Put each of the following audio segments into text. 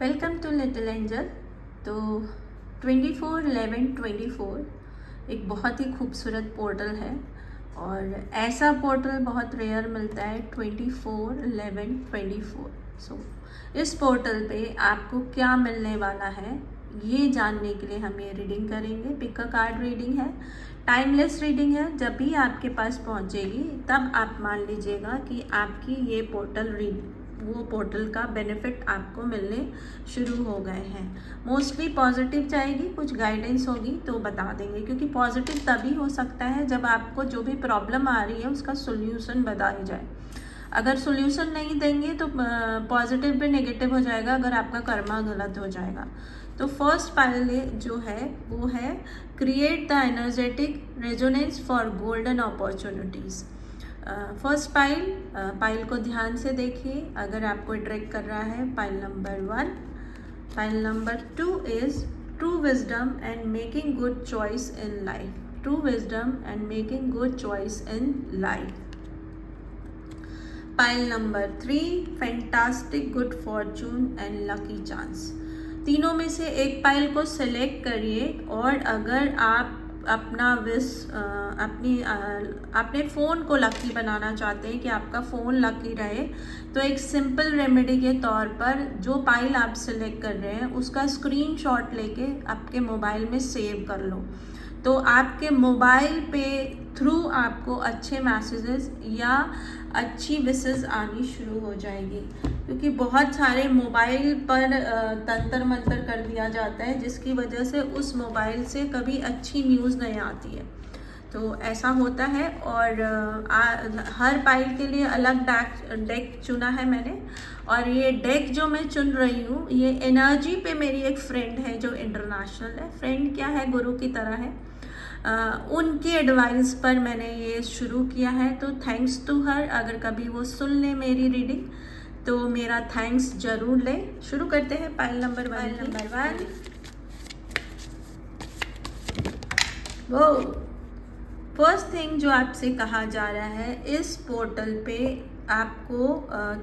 Welcome to little angel. तो 24/11/24 एक बहुत ही खूबसूरत पोर्टल है और ऐसा पोर्टल बहुत रेयर मिलता है 24/11/24। सो इस पोर्टल पे आपको क्या मिलने वाला है ये जानने के लिए हम ये रीडिंग करेंगे। पिक अ कार्ड रीडिंग है, टाइमलेस रीडिंग है। जब भी आपके पास पहुंचेगी तब आप मान लीजिएगा कि आपकी ये वो पोर्टल का बेनिफिट आपको मिलने शुरू हो गए हैं। मोस्टली पॉजिटिव जाएगी, कुछ गाइडेंस होगी तो बता देंगे, क्योंकि पॉजिटिव तभी हो सकता है जब आपको जो भी प्रॉब्लम आ रही है उसका सोल्यूशन बताया जाए। अगर सोल्यूशन नहीं देंगे तो पॉजिटिव भी नेगेटिव हो जाएगा, अगर आपका कर्मा गलत हो जाएगा। तो फर्स्ट पाइल जो है वो है create the energetic resonance for golden opportunities. First pile को ध्यान से देखिए। अगर आपको अट्रैक्ट कर रहा है pile number 1। Pile number 2 is true wisdom and making good choice in life. True wisdom and making good choice in life. Pile number 3 fantastic good Fortune and lucky chance. तीनों में से एक पाइल को select करिए और अगर आप अपने फ़ोन को लकी बनाना चाहते हैं कि आपका फ़ोन लकी रहे, तो एक सिंपल रेमेडी के तौर पर जो पाइल आप सिलेक्ट कर रहे हैं उसका स्क्रीनशॉट लेके आपके मोबाइल में सेव कर लो। तो आपके मोबाइल पे थ्रू आपको अच्छे मैसेजेस या अच्छी विशेस आनी शुरू हो जाएगी, क्योंकि बहुत सारे मोबाइल पर तंत्र मंत्र कर दिया जाता है जिसकी वजह से उस मोबाइल से कभी अच्छी न्यूज़ नहीं आती है। तो ऐसा होता है और हर पाइल के लिए अलग डेक चुना है मैंने, और ये डेक जो मैं चुन रही हूँ ये एनर्जी पे मेरी एक फ्रेंड है जो इंटरनेशनल है। फ्रेंड क्या है, गुरु की तरह है। उनकी एडवाइस पर मैंने ये शुरू किया है, तो थैंक्स टू हर। अगर कभी वो सुन ले मेरी रीडिंग तो मेरा थैंक्स जरूर ले। शुरू करते हैं पाइल नंबर 1। वो फर्स्ट थिंग जो आपसे कहा जा रहा है, इस पोर्टल पे आपको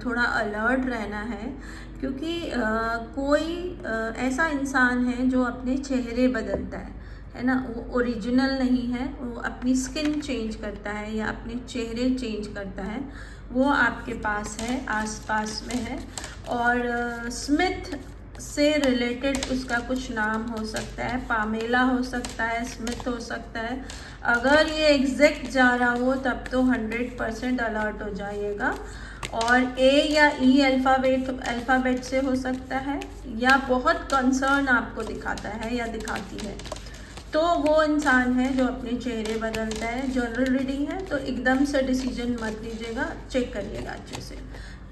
थोड़ा अलर्ट रहना है, क्योंकि कोई ऐसा इंसान है जो अपने चेहरे बदलता है ना। वो ओरिजिनल नहीं है, वो अपनी स्किन चेंज करता है या अपने चेहरे चेंज करता है। वो आपके पास है, आसपास में है, और स्मिथ से रिलेटेड उसका कुछ नाम हो सकता है। पामेला हो सकता है, स्मिथ हो सकता है। अगर ये एग्जैक्ट जा रहा हो तब तो 100% अलर्ट हो जाइएगा। और ए या ई अल्फ़ाबेट से हो सकता है, या बहुत कंसर्न आपको दिखाता है या दिखाती है, तो वो इंसान है जो अपने चेहरे बदलता है। जनरल रीडिंग है तो एकदम से डिसीजन मत लीजिएगा, चेक करिएगा अच्छे से।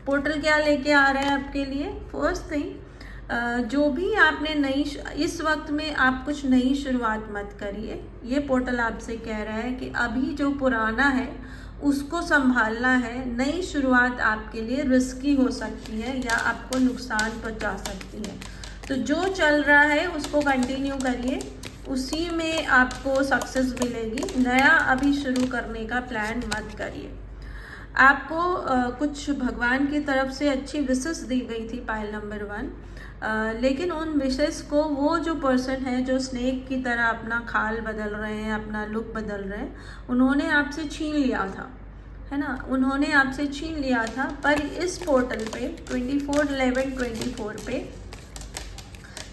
पोर्टल क्या लेके आ रहा है आपके लिए। फर्स्ट थिंग, जो भी आपने इस वक्त में आप कुछ नई शुरुआत मत करिए। ये पोर्टल आपसे कह रहा है कि अभी जो पुराना है उसको संभालना है। नई शुरुआत आपके लिए रिस्की हो सकती है या आपको नुकसान पहुंचा सकती है। तो जो चल रहा है उसको कंटिन्यू करिए, उसी में आपको सक्सेस मिलेगी। नया अभी शुरू करने का प्लान मत करिए। आपको कुछ भगवान की तरफ से अच्छी विशेस दी गई थी पाइल नंबर 1, लेकिन उन विशेस को वो जो पर्सन है जो स्नेक की तरह अपना खाल बदल रहे हैं, अपना लुक बदल रहे हैं, उन्होंने आपसे छीन लिया था, है ना। उन्होंने आपसे छीन लिया था। पर इस पोर्टल पे 24/11/24 पे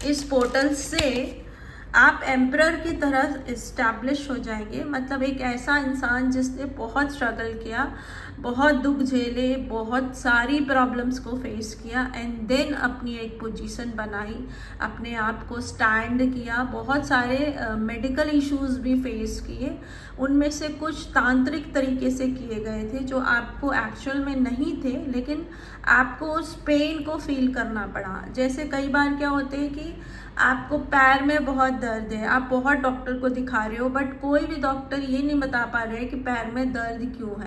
इस पोर्टल से आप एम्परर की तरह इस्टेब्लिश हो जाएंगे। मतलब एक ऐसा इंसान जिसने बहुत स्ट्रगल किया, बहुत दुख झेले, बहुत सारी प्रॉब्लम्स को फेस किया, एंड देन अपनी एक पोजीशन बनाई, अपने आप को स्टैंड किया। बहुत सारे मेडिकल इश्यूज भी फेस किए, उनमें से कुछ तांत्रिक तरीके से किए गए थे जो आपको एक्चुअल में नहीं थे, लेकिन आपको उस पेन को फील करना पड़ा। जैसे कई बार क्या होते हैं कि आपको पैर में बहुत दर्द है, आप बहुत डॉक्टर को दिखा रहे हो, बट कोई भी डॉक्टर ये नहीं बता पा रहे कि पैर में दर्द क्यों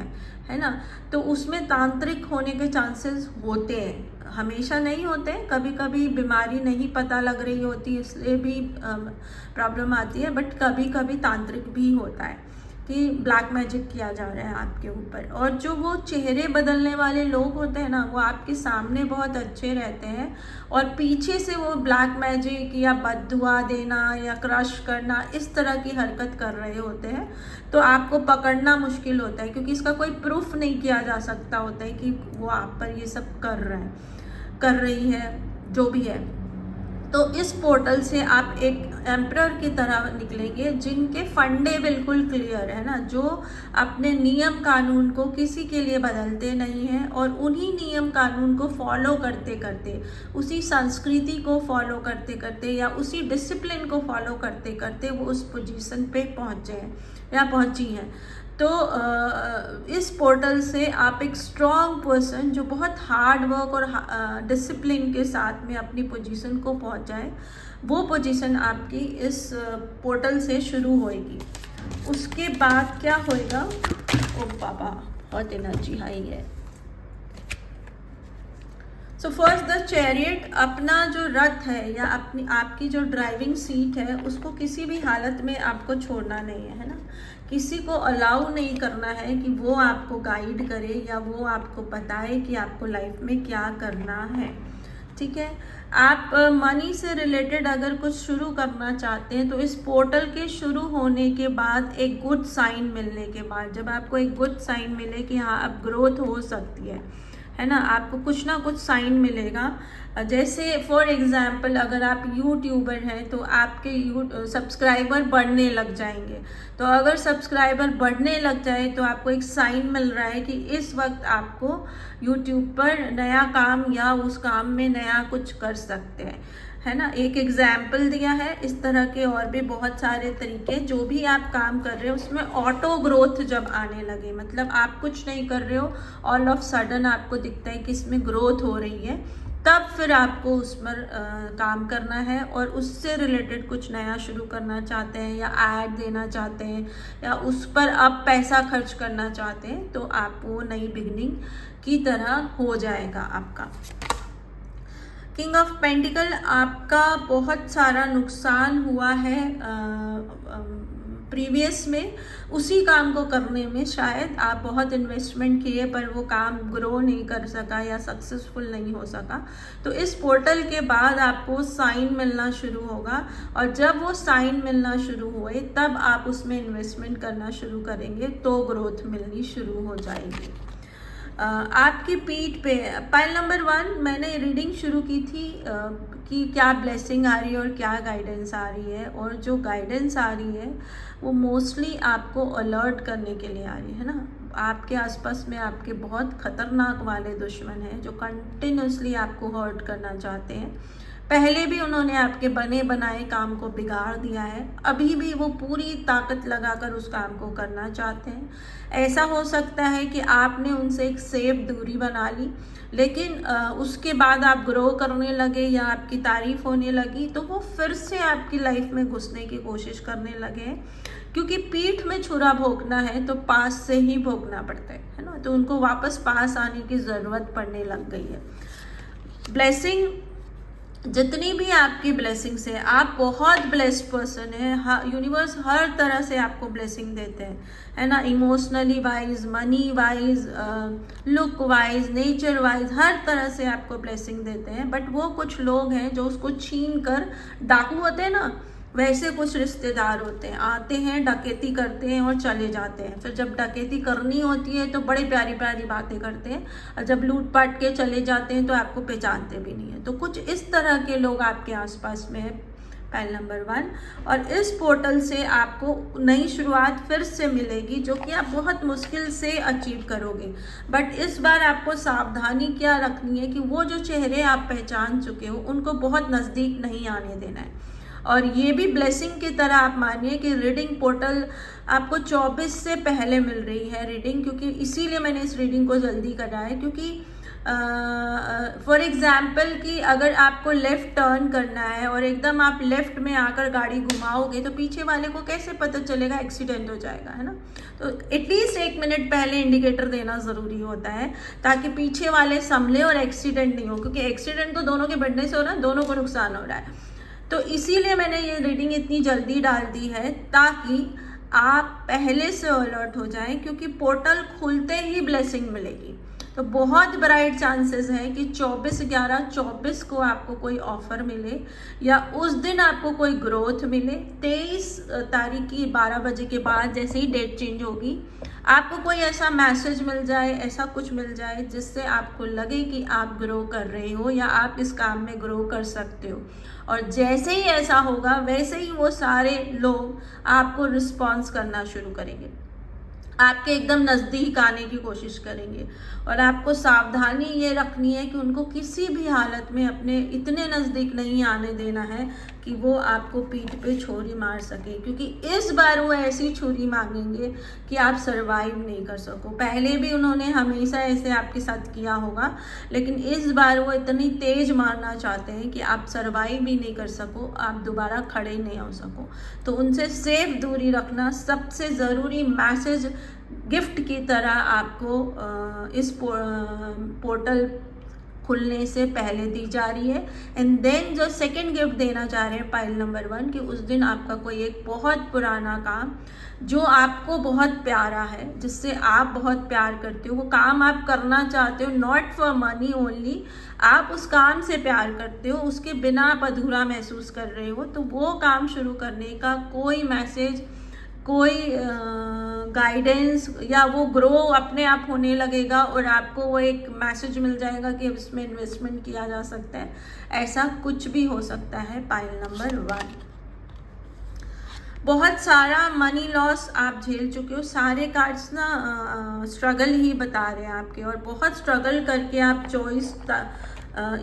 है ना। तो उसमें तांत्रिक होने के चांसेस होते हैं, हमेशा नहीं होते। कभी कभी बीमारी नहीं पता लग रही होती इसलिए भी प्रॉब्लम आती है, बट कभी कभी तांत्रिक भी होता है। कि ब्लैक मैजिक किया जा रहा है आपके ऊपर। और जो वो चेहरे बदलने वाले लोग होते हैं ना, वो आपके सामने बहुत अच्छे रहते हैं और पीछे से वो ब्लैक मैजिक या बद्दुआ देना या क्रश करना इस तरह की हरकत कर रहे होते हैं। तो आपको पकड़ना मुश्किल होता है क्योंकि इसका कोई प्रूफ नहीं किया जा सकता होता है कि वो आप पर ये सब कर रही है, जो भी है। तो इस पोर्टल से आप एक एम्परर की तरह निकलेंगे जिनके फंडे बिल्कुल क्लियर है ना, जो अपने नियम कानून को किसी के लिए बदलते नहीं हैं और उन्हीं नियम कानून को फॉलो करते करते, उसी संस्कृति को फॉलो करते करते या उसी डिसिप्लिन को फॉलो करते करते वो उस पोजीशन पे पहुँचे हैं या पहुँची हैं। तो इस पोर्टल से आप एक स्ट्रॉन्ग पर्सन जो बहुत हार्ड वर्क और डिसिप्लिन के साथ में अपनी पोजीशन को पहुंचाए, वो पोजीशन आपकी इस पोर्टल से शुरू होएगी। उसके बाद क्या होएगा, ओ बाबा बहुत एनर्जी हाई है। सो फर्स्ट द चैरियट, अपना जो रथ है या अपनी आपकी जो ड्राइविंग सीट है उसको किसी भी हालत में आपको छोड़ना नहीं है ना, किसी को अलाउ नहीं करना है कि वो आपको गाइड करे या वो आपको बताए कि आपको लाइफ में क्या करना है। ठीक है, आप मनी से रिलेटेड अगर कुछ शुरू करना चाहते हैं तो इस पोर्टल के शुरू होने के बाद एक गुड साइन मिलने के बाद, जब आपको एक गुड साइन मिले कि हाँ अब ग्रोथ हो सकती है ना, आपको कुछ ना कुछ साइन मिलेगा। जैसे फॉर एग्जांपल अगर आप यूट्यूबर हैं तो आपके सब्सक्राइबर बढ़ने लग जाएंगे। तो अगर सब्सक्राइबर बढ़ने लग जाए तो आपको एक साइन मिल रहा है कि इस वक्त आपको यूट्यूब पर नया काम या उस काम में नया कुछ कर सकते हैं, है ना। एक एग्जाम्पल दिया है, इस तरह के और भी बहुत सारे तरीके, जो भी आप काम कर रहे हो उसमें ऑटो ग्रोथ जब आने लगे, मतलब आप कुछ नहीं कर रहे हो, ऑल ऑफ सडन आपको दिखता है कि इसमें ग्रोथ हो रही है, तब फिर आपको उस पर काम करना है और उससे रिलेटेड कुछ नया शुरू करना चाहते हैं या ऐड देना चाहते हैं या उस पर आप पैसा खर्च करना चाहते हैं, तो आप वो नई बिगनिंग की तरह हो जाएगा आपका। किंग ऑफ पेंटिकल, आपका बहुत सारा नुकसान हुआ है प्रीवियस में, उसी काम को करने में शायद आप बहुत इन्वेस्टमेंट किए पर वो काम ग्रो नहीं कर सका या सक्सेसफुल नहीं हो सका। तो इस पोर्टल के बाद आपको साइन मिलना शुरू होगा और जब वो साइन मिलना शुरू हुए तब आप उसमें इन्वेस्टमेंट करना शुरू करेंगे तो ग्रोथ मिलनी शुरू हो जाएगी। आपकी पीठ पे पाइल नंबर 1 मैंने रीडिंग शुरू की थी कि क्या ब्लेसिंग आ रही है और क्या गाइडेंस आ रही है, और जो गाइडेंस आ रही है वो मोस्टली आपको अलर्ट करने के लिए आ रही है ना। आपके आसपास में आपके बहुत खतरनाक वाले दुश्मन हैं जो कंटिन्यूसली आपको हर्ट करना चाहते हैं। पहले भी उन्होंने आपके बने बनाए काम को बिगाड़ दिया है, अभी भी वो पूरी ताकत लगाकर उस काम को करना चाहते हैं। ऐसा हो सकता है कि आपने उनसे एक सेफ दूरी बना ली, लेकिन उसके बाद आप ग्रो करने लगे या आपकी तारीफ होने लगी तो वो फिर से आपकी लाइफ में घुसने की कोशिश करने लगे, क्योंकि पीठ में छुरा भोंकना है तो पास से ही भोंकना पड़ता है ना। तो उनको वापस पास आने की ज़रूरत पड़ने लग गई है। ब्लेसिंग, जितनी भी आपकी ब्लेसिंग्स है, आप बहुत ब्लेस्ड पर्सन है, यूनिवर्स हर तरह से आपको ब्लेसिंग देते हैं, है ना। Emotionally wise, money wise, look wise, nature wise, हर तरह से आपको ब्लेसिंग देते हैं। बट वो कुछ लोग हैं जो उसको छीन कर, डाकू होते हैं ना, वैसे कुछ रिश्तेदार होते हैं, आते हैं, डकैती करते हैं और चले जाते हैं। फिर जब डकैती करनी होती है तो बड़ी प्यारी प्यारी बातें करते हैं, और जब लूट पाट के चले जाते हैं तो आपको पहचानते भी नहीं है। तो कुछ इस तरह के लोग आपके आसपास में है, पहल नंबर 1। और इस पोर्टल से आपको नई शुरुआत फिर से मिलेगी जो कि आप बहुत मुश्किल से अचीव करोगे। बट इस बार आपको सावधानी क्या रखनी है कि वो जो चेहरे आप पहचान चुके हो उनको बहुत नज़दीक नहीं आने देना है। और ये भी ब्लेसिंग की तरह आप मानिए कि रीडिंग पोर्टल आपको 24 से पहले मिल रही है रीडिंग, क्योंकि इसीलिए मैंने इस रीडिंग को जल्दी करा है। क्योंकि फॉर एग्जाम्पल कि अगर आपको लेफ़्ट टर्न करना है और एकदम आप लेफ़्ट में आकर गाड़ी घुमाओगे तो पीछे वाले को कैसे पता चलेगा, एक्सीडेंट हो जाएगा, है ना। तो एटलीस्ट 1 मिनट पहले इंडिकेटर देना ज़रूरी होता है ताकि पीछे वाले संभले और एक्सीडेंट नहीं हो, क्योंकि एक्सीडेंट तो दोनों के बढ़ने से हो रहा है, दोनों को नुकसान हो रहा है। तो इसीलिए मैंने ये रीडिंग इतनी जल्दी डाल दी है ताकि आप पहले से अलर्ट हो जाएं, क्योंकि पोर्टल खुलते ही ब्लेसिंग मिलेगी। तो बहुत ब्राइट चांसेस है कि 24/11/24 को आपको कोई ऑफर मिले या उस दिन आपको कोई ग्रोथ मिले। 23 तारीख की 12 बजे के बाद जैसे ही डेट चेंज होगी, आपको कोई ऐसा मैसेज मिल जाए, ऐसा कुछ मिल जाए जिससे आपको लगे कि आप ग्रो कर रहे हो या आप इस काम में ग्रो कर सकते हो। और जैसे ही ऐसा होगा वैसे ही वो सारे लोग आपको रिस्पॉन्स करना शुरू करेंगे, आपके एकदम नज़दीक आने की कोशिश करेंगे। और आपको सावधानी ये रखनी है कि उनको किसी भी हालत में अपने इतने नज़दीक नहीं आने देना है कि वो आपको पीठ पे छुरी मार सके, क्योंकि इस बार वो ऐसी छुरी मांगेंगे कि आप सरवाइव नहीं कर सको। पहले भी उन्होंने हमेशा ऐसे आपके साथ किया होगा, लेकिन इस बार वो इतनी तेज मारना चाहते हैं कि आप सरवाइव भी नहीं कर सको, आप दोबारा खड़े नहीं हो सको। तो उनसे सेफ दूरी रखना सबसे ज़रूरी मैसेज गिफ्ट की तरह आपको इस पोर्टल खुलने से पहले दी जा रही है। एंड देन जो सेकंड गिफ्ट देना चाह रहे हैं पाइल नंबर 1, कि उस दिन आपका कोई एक बहुत पुराना काम जो आपको बहुत प्यारा है, जिससे आप बहुत प्यार करते हो, वो काम आप करना चाहते हो, नॉट फॉर मनी ओनली, आप उस काम से प्यार करते हो, उसके बिना आप अधूरा महसूस कर रहे हो, तो वो काम शुरू करने का कोई मैसेज, कोई गाइडेंस या वो ग्रो अपने आप होने लगेगा और आपको वो एक मैसेज मिल जाएगा कि इसमें इन्वेस्टमेंट किया जा सकता है। ऐसा कुछ भी हो सकता है पाइल नंबर 1। बहुत सारा मनी लॉस आप झेल चुके हो, सारे कार्ड्स ना स्ट्रगल ही बता रहे हैं आपके, और बहुत स्ट्रगल करके आप चॉइस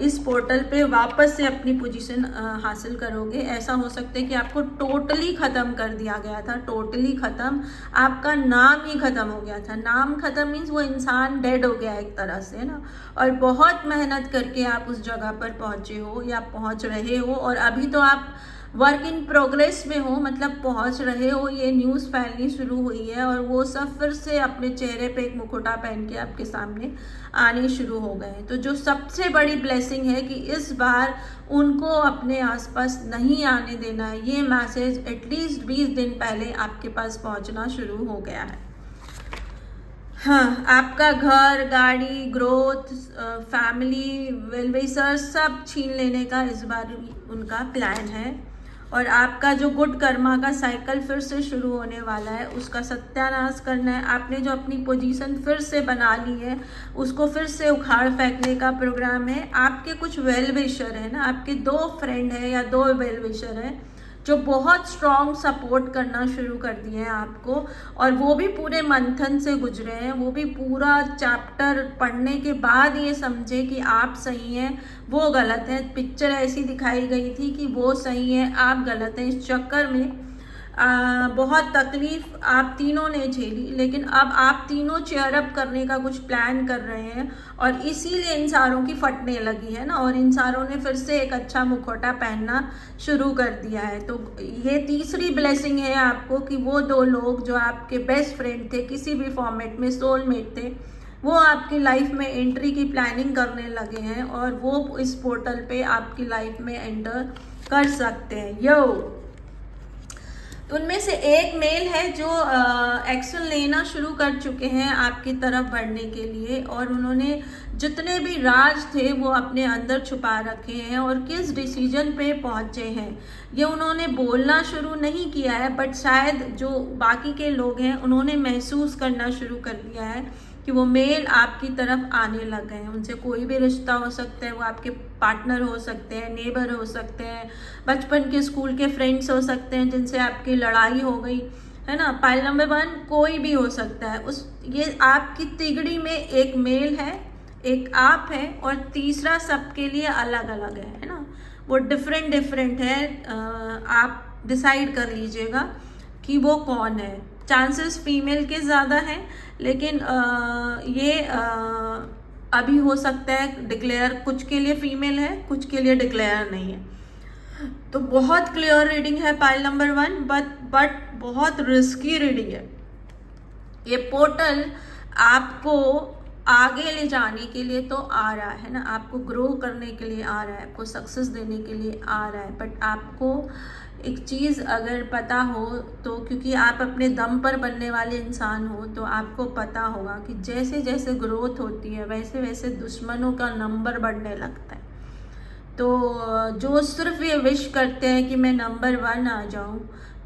इस पोर्टल पे वापस से अपनी पोजीशन हासिल करोगे। ऐसा हो सकता है कि आपको टोटली ख़त्म कर दिया गया था, टोटली ख़त्म, आपका नाम ही ख़त्म हो गया था। नाम ख़त्म मीन्स वो इंसान डेड हो गया एक तरह से ना, और बहुत मेहनत करके आप उस जगह पर पहुँचे हो या पहुँच रहे हो, और अभी तो आप वर्क इन प्रोग्रेस में हो, मतलब पहुंच रहे हो। ये न्यूज़ फैलनी शुरू हुई है और वो सब फिर से अपने चेहरे पे एक मुखौटा पहन के आपके सामने आने शुरू हो गए। तो जो सबसे बड़ी ब्लेसिंग है कि इस बार उनको अपने आसपास नहीं आने देना है, ये मैसेज एटलीस्ट 20 दिन पहले आपके पास पहुंचना शुरू हो गया है। हाँ, आपका घर, गाड़ी, ग्रोथ, फैमिली, वेलविशर सब छीन लेने का इस बार उनका प्लान है, और आपका जो गुड कर्मा का साइकिल फिर से शुरू होने वाला है, उसका सत्यानाश करना है। आपने जो अपनी पोजीशन फिर से बना ली है, उसको फिर से उखाड़ फेंकने का प्रोग्राम है। आपके कुछ वेल विशर है ना, आपके 2 फ्रेंड है या 2 वेल विशर है जो बहुत स्ट्रॉन्ग सपोर्ट करना शुरू कर दिए हैं आपको, और वो भी पूरे मंथन से गुजरे हैं। वो भी पूरा चैप्टर पढ़ने के बाद ये समझे कि आप सही हैं, वो गलत है। पिक्चर ऐसी दिखाई गई थी कि वो सही है, आप गलत हैं। इस चक्कर में बहुत तकलीफ आप तीनों ने झेली, लेकिन अब आप तीनों चेयर अप करने का कुछ प्लान कर रहे हैं, और इसीलिए इन सारों की फटने लगी है ना, और इन सारों ने फिर से एक अच्छा मुखौटा पहनना शुरू कर दिया है। तो ये तीसरी ब्लेसिंग है आपको कि वो 2 लोग जो आपके बेस्ट फ्रेंड थे, किसी भी फॉर्मेट में सोलमेट थे, वो आपकी लाइफ में एंट्री की प्लानिंग करने लगे हैं, और वो इस पोर्टल पे आपकी लाइफ में एंटर कर सकते हैं। यो, तो उनमें से एक मेल है जो एक्शन लेना शुरू कर चुके हैं आपकी तरफ बढ़ने के लिए, और उन्होंने जितने भी राज थे वो अपने अंदर छुपा रखे हैं, और किस डिसीजन पे पहुंचे हैं ये उन्होंने बोलना शुरू नहीं किया है, बट शायद जो बाकी के लोग हैं उन्होंने महसूस करना शुरू कर दिया है कि वो मेल आपकी तरफ आने लग गए हैं। उनसे कोई भी रिश्ता हो सकता है, वो आपके पार्टनर हो सकते हैं, नेबर हो सकते हैं, बचपन के स्कूल के फ्रेंड्स हो सकते हैं जिनसे आपकी लड़ाई हो गई है ना। पाइल नंबर 1 कोई भी हो सकता है। ये आपकी तिगड़ी में एक मेल है, एक आप है, और तीसरा सबके लिए अलग अलग है ना, वो डिफरेंट है। आप डिसाइड कर लीजिएगा कि वो कौन है। चांसेस फीमेल के ज़्यादा हैं, लेकिन ये अभी हो सकता है डिक्लेयर, कुछ के लिए फीमेल है, कुछ के लिए डिक्लेयर नहीं है। तो बहुत क्लियर रीडिंग है पाइल नंबर 1, बट बहुत रिस्की रीडिंग है। ये पोर्टल आपको आगे ले जाने के लिए तो आ रहा है ना, आपको ग्रो करने के लिए आ रहा है, आपको सक्सेस देने के लिए आ रहा है। बट आपको एक चीज़ अगर पता हो तो, क्योंकि आप अपने दम पर बनने वाले इंसान हो, तो आपको पता होगा कि जैसे जैसे ग्रोथ होती है वैसे वैसे दुश्मनों का नंबर बढ़ने लगता है। तो जो सिर्फ ये विश करते हैं कि मैं नंबर 1 आ जाऊं,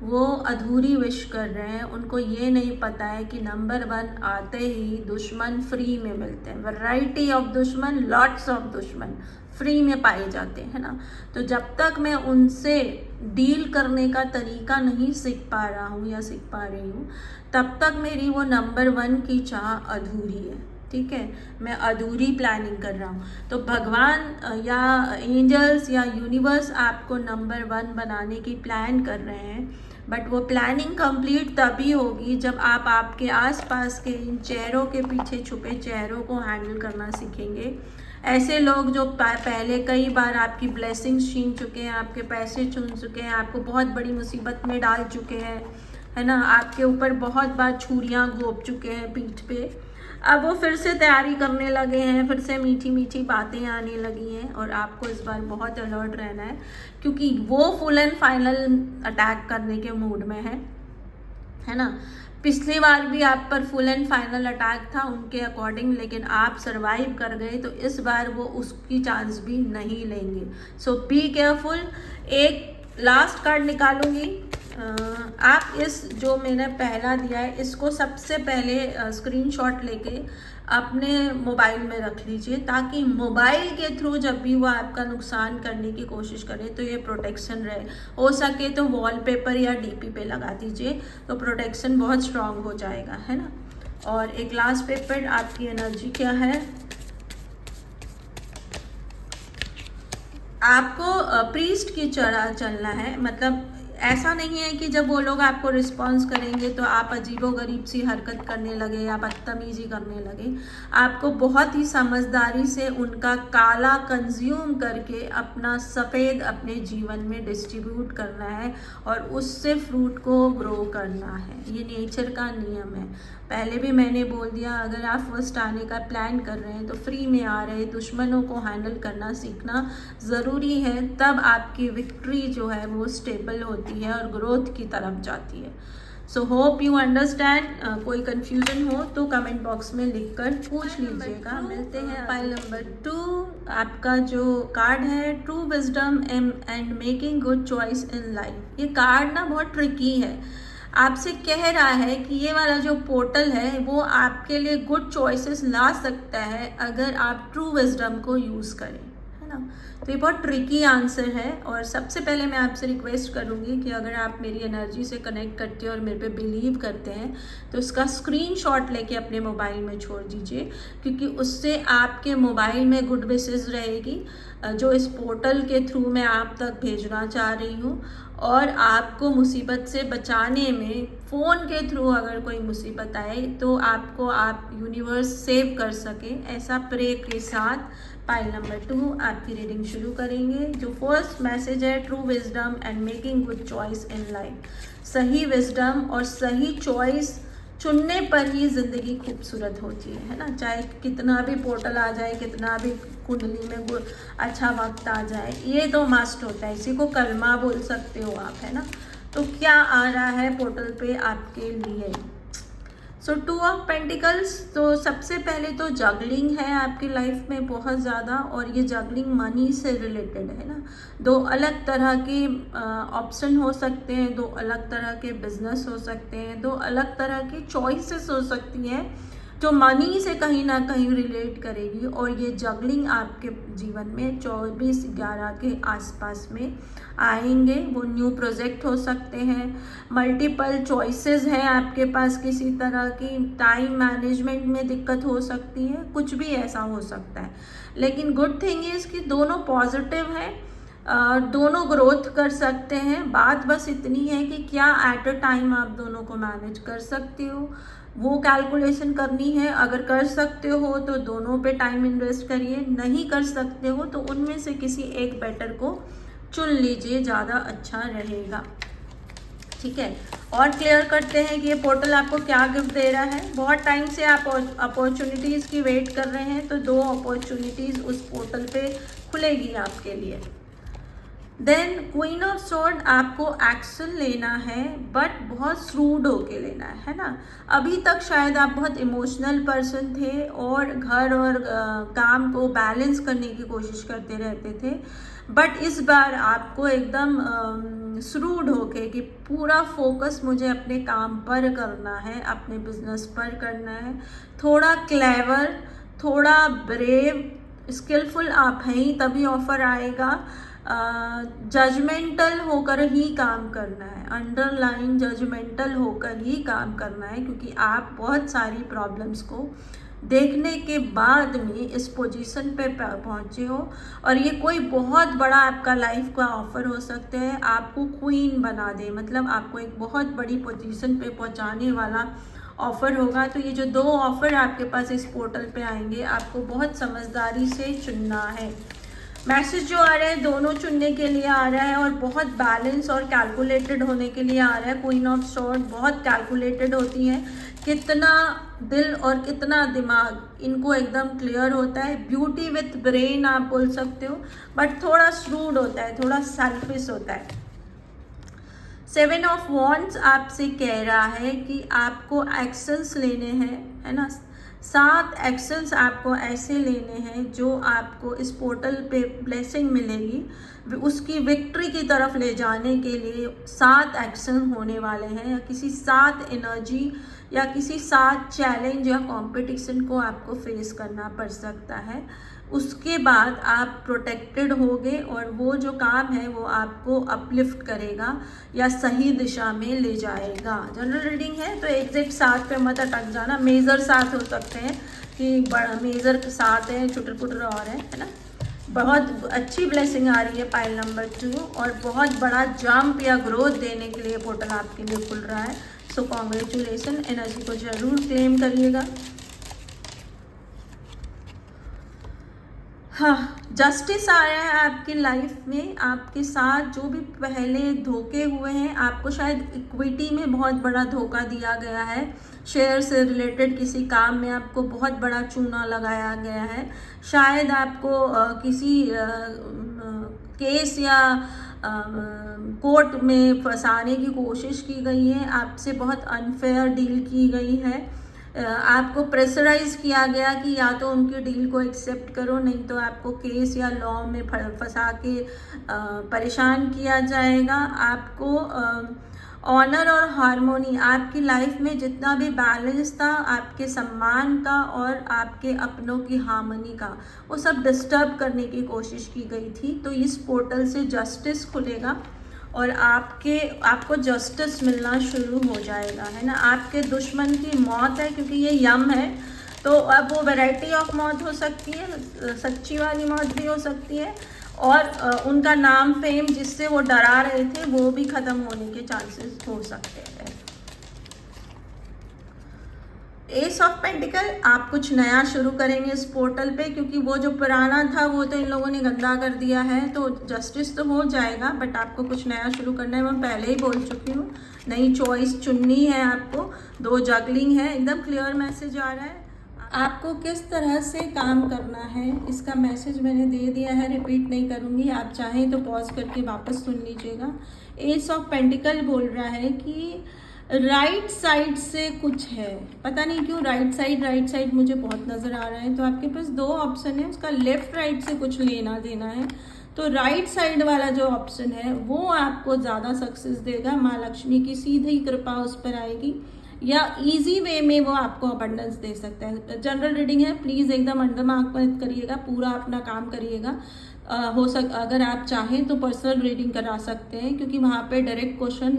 वो अधूरी विश कर रहे हैं। उनको ये नहीं पता है कि नंबर 1 आते ही दुश्मन फ्री में मिलते हैं। वैरायटी ऑफ दुश्मन, लॉट्स ऑफ दुश्मन फ्री में पाए जाते हैं ना। तो जब तक मैं उनसे डील करने का तरीका नहीं सीख पा रहा हूँ या सीख पा रही हूँ, तब तक मेरी वो नंबर 1 की चाह अधूरी है। ठीक है, मैं अधूरी प्लानिंग कर रहा हूँ। तो भगवान या एंजल्स या यूनिवर्स आपको नंबर 1 बनाने की प्लान कर रहे हैं। बट वो प्लानिंग कंप्लीट तभी होगी जब आप आपके आसपास के इन चेहरों के पीछे छुपे चेहरों को हैंडल करना सीखेंगे। ऐसे लोग जो पहले कई बार आपकी ब्लेसिंग्स छीन चुके हैं, आपके पैसे छीन चुके हैं, आपको बहुत बड़ी मुसीबत में डाल चुके हैं, है ना, आपके ऊपर बहुत बार छुरियाँ घोंप चुके हैं पीठ पे, अब वो फिर से तैयारी करने लगे हैं, फिर से मीठी मीठी बातें आने लगी हैं। और आपको इस बार बहुत अलर्ट रहना है, क्योंकि वो फुल एंड फाइनल अटैक करने के मूड में है ना। पिछली बार भी आप पर फुल एंड फाइनल अटैक था उनके अकॉर्डिंग, लेकिन आप सरवाइव कर गए। तो इस बार वो उसकी चांस भी नहीं लेंगे। सो बी केयरफुल। एक लास्ट कार्ड निकालूंगी। आप इस जो मैंने पहला दिया है इसको सबसे पहले स्क्रीनशॉट लेके अपने मोबाइल में रख लीजिए, ताकि मोबाइल के थ्रू जब भी वो आपका नुकसान करने की कोशिश करे तो ये प्रोटेक्शन रहे। हो सके तो वॉलपेपर या डीपी पे लगा दीजिए, तो प्रोटेक्शन बहुत स्ट्रांग हो जाएगा, है ना। और एक लास्ट पेपर, आपकी एनर्जी क्या है। आपको प्रीस्ट की तरह चलना है। मतलब ऐसा नहीं है कि जब वो लोग आपको रिस्पॉन्स करेंगे तो आप अजीबोगरीब सी हरकत करने लगे या बदतमीजी करने लगे। आपको बहुत ही समझदारी से उनका काला कंज्यूम करके अपना सफ़ेद अपने जीवन में डिस्ट्रीब्यूट करना है और उससे फ्रूट को ग्रो करना है। ये नेचर का नियम है। पहले भी मैंने बोल दिया, अगर आप फर्स्ट आने का प्लान कर रहे हैं तो फ्री में आ रहे दुश्मनों को हैंडल करना सीखना ज़रूरी है। तब आपकी विक्ट्री जो है वो स्टेबल होती है और ग्रोथ की तरफ जाती है। So hope you understand. कोई कंफ्यूजन हो तो कमेंट बॉक्स में लिखकर पूछ लीजिएगा। मिलते हैं फाइल नंबर 2। आपका जो कार्ड है, true wisdom and making good choice in life. ये कार्ड ना बहुत ट्रिकी है। आपसे कह रहा है कि ये वाला जो पोर्टल है वो आपके लिए गुड चॉइसेस ला सकता है अगर आप ट्रू विजडम को यूज़ करें, है ना। तो ये बहुत ट्रिकी आंसर है। और सबसे पहले मैं आपसे रिक्वेस्ट करूँगी कि अगर आप मेरी एनर्जी से कनेक्ट करते हैं और मेरे पे बिलीव करते हैं तो इसका स्क्रीनशॉट लेके अपने मोबाइल में छोड़ दीजिए, क्योंकि उससे आपके मोबाइल में गुड विशेस रहेगी जो इस पोर्टल के थ्रू मैं आप तक भेजना चाह रही हूँ। और आपको मुसीबत से बचाने में फ़ोन के थ्रू अगर कोई मुसीबत आए तो आपको आप यूनिवर्स सेव कर सके, ऐसा प्रे के साथ पाइल नंबर 2 आपकी रीडिंग शुरू करेंगे। जो फर्स्ट मैसेज है, true wisdom and making good choice in life. सही विजडम और सही चॉइस चुनने पर ही ज़िंदगी खूबसूरत होती है ना। चाहे कितना भी पोर्टल आ जाए, कितना भी कुंडली में अच्छा वक्त आ जाए, ये तो मस्ट होता है। इसी को कलमा बोल सकते हो आप, है ना। तो क्या आ रहा है पोर्टल पे आपके लिए। सो 2 ऑफ पेंटिकल्स। तो सबसे पहले तो जगलिंग है आपकी लाइफ में बहुत ज़्यादा, और ये जगलिंग मनी से रिलेटेड है ना। 2 अलग तरह के ऑप्शन हो सकते हैं, 2 अलग तरह के बिजनेस हो सकते हैं, 2 अलग तरह की चॉइसेस हो सकती हैं जो मनी से कहीं ना कहीं रिलेट करेगी। और ये जगलिंग आपके जीवन में 24/11 के आसपास में आएंगे। वो न्यू प्रोजेक्ट हो सकते हैं, मल्टीपल चॉइसेस हैं आपके पास, किसी तरह की टाइम मैनेजमेंट में दिक्कत हो सकती है, कुछ भी ऐसा हो सकता है। लेकिन गुड थिंग इज़ कि दोनों पॉजिटिव हैं, दोनों ग्रोथ कर सकते हैं। बात बस इतनी है कि क्या एट अ टाइम आप दोनों को मैनेज कर सकते हो, वो कैलकुलेशन करनी है। अगर कर सकते हो तो दोनों पे टाइम इन्वेस्ट करिए, नहीं कर सकते हो तो उनमें से किसी एक बेटर को चुन लीजिए, ज़्यादा अच्छा रहेगा। ठीक है, और क्लियर करते हैं कि ये पोर्टल आपको क्या गिफ्ट दे रहा है। बहुत टाइम से आप अपॉर्चुनिटीज़ की वेट कर रहे हैं, तो 2 अपॉर्चुनिटीज़ उस पोर्टल पे खुलेगी आपके लिए। देन क्वीन ऑफ स्वॉर्ड, आपको एक्शन लेना है बट बहुत श्रूड होके लेना है ना। अभी तक शायद आप बहुत इमोशनल पर्सन थे और घर और काम को बैलेंस करने की कोशिश करते रहते थे, बट इस बार आपको एकदम श्रूड होके कि पूरा फोकस मुझे अपने काम पर करना है, अपने बिजनेस पर करना है। थोड़ा क्लेवर, थोड़ा ब्रेव, स्किलफुल आप हैं ही तभी ऑफर आएगा। जजमेंटल होकर ही काम करना है, अंडरलाइन जजमेंटल होकर ही काम करना है, क्योंकि आप बहुत सारी प्रॉब्लम्स को देखने के बाद में इस पोजीशन पे पहुंचे हो, और ये कोई बहुत बड़ा आपका लाइफ का ऑफर हो सकता है, आपको क्वीन बना दे, मतलब आपको एक बहुत बड़ी पोजीशन पे पहुंचाने वाला ऑफ़र होगा। तो ये जो 2 ऑफ़र आपके पास इस पोर्टल पे आएंगे, आपको बहुत समझदारी से चुनना है। मैसेज जो आ रहा है दोनों चुनने के लिए आ रहा है, और बहुत बैलेंस और कैलकुलेटेड होने के लिए आ रहा है। क्वीन ऑफ स्वॉर्ड बहुत कैलकुलेटेड होती है, कितना दिल और कितना दिमाग इनको एकदम क्लियर होता है। ब्यूटी विथ ब्रेन आप बोल सकते हो, बट थोड़ा श्रूड होता है, थोड़ा सेल्फिश होता है। 7 ऑफ वॉन्ड्स आपसे कह रहा है कि आपको एक्शंस लेने हैं, है ना। 7 एक्शंस आपको ऐसे लेने हैं जो आपको इस पोर्टल पे ब्लेसिंग मिलेगी, उसकी विक्ट्री की तरफ ले जाने के लिए 7 एक्शन होने वाले हैं, या किसी 7 एनर्जी या किसी 7 चैलेंज या कंपटीशन को आपको फेस करना पड़ सकता है। उसके बाद आप प्रोटेक्टेड होगे, और वो जो काम है वो आपको अपलिफ्ट करेगा या सही दिशा में ले जाएगा। जनरल रीडिंग है तो एग्जैक्ट 7 पे मत अटक जाना। मेजर 7 हो सकते हैं कि बड़ा मेजर 7 है, छुटर पुटर और है ना। बहुत अच्छी ब्लेसिंग आ रही है पाइल नंबर 2, और बहुत बड़ा जंप या ग्रोथ देने के लिए पोर्टल आपके लिए खुल रहा है। सो कॉन्ग्रेचुलेसन, एनर्जी को जरूर क्लेम करिएगा। हाँ, जस्टिस आया है आपकी लाइफ में। आपके साथ जो भी पहले धोखे हुए हैं, आपको शायद इक्विटी में बहुत बड़ा धोखा दिया गया है, शेयर से रिलेटेड किसी काम में आपको बहुत बड़ा चूना लगाया गया है, शायद आपको किसी केस या कोर्ट में फंसाने की कोशिश की गई है, आपसे बहुत अनफेयर डील की गई है, आपको प्रेशराइज किया गया कि या तो उनकी डील को एक्सेप्ट करो, नहीं तो आपको केस या लॉ में फंसा के परेशान किया जाएगा। आपको ऑनर और हार्मोनी, आपकी लाइफ में जितना भी बैलेंस था, आपके सम्मान का और आपके अपनों की हार्मनी का, वो सब डिस्टर्ब करने की कोशिश की गई थी। तो इस पोर्टल से जस्टिस खुलेगा और आपको जस्टिस मिलना शुरू हो जाएगा, है ना। आपके दुश्मन की मौत है, क्योंकि ये यम है, तो अब वो वैरायटी ऑफ मौत हो सकती है, सच्ची वाली मौत भी हो सकती है, और उनका नाम फेम जिससे वो डरा रहे थे वो भी ख़त्म होने के चांसेस हो सकते हैं। एस ऑफ पेंटिकल, आप कुछ नया शुरू करेंगे इस पोर्टल पे, क्योंकि वो जो पुराना था वो तो इन लोगों ने गंदा कर दिया है, तो जस्टिस तो हो जाएगा, बट आपको कुछ नया शुरू करना है। मैं पहले ही बोल चुकी हूँ, नई चॉइस चुननी है आपको, 2 जगलिंग है, एकदम क्लियर मैसेज आ रहा है। आपको किस तरह से काम करना है इसका मैसेज मैंने दे दिया है, रिपीट नहीं करूँगी, आप चाहें तो पॉज करके वापस सुन लीजिएगा। एस ऑफ पेंटिकल बोल रहा है कि राइट साइड से कुछ है, पता नहीं क्यों राइट साइड मुझे बहुत नज़र आ रहा है। तो आपके पास 2 ऑप्शन है, उसका लेफ्ट राइट से कुछ लेना देना है। तो राइट साइड वाला जो ऑप्शन है वो आपको ज़्यादा सक्सेस देगा, माँ लक्ष्मी की सीधी कृपा उस पर आएगी, या इजी वे में वो आपको अबंडेंस दे सकता है। जनरल रीडिंग है, प्लीज़ एकदम अंडर मार्क मत करिएगा, पूरा अपना काम करिएगा। अगर आप चाहें तो पर्सनल रीडिंग करा सकते हैं, क्योंकि वहाँ पे डायरेक्ट क्वेश्चन,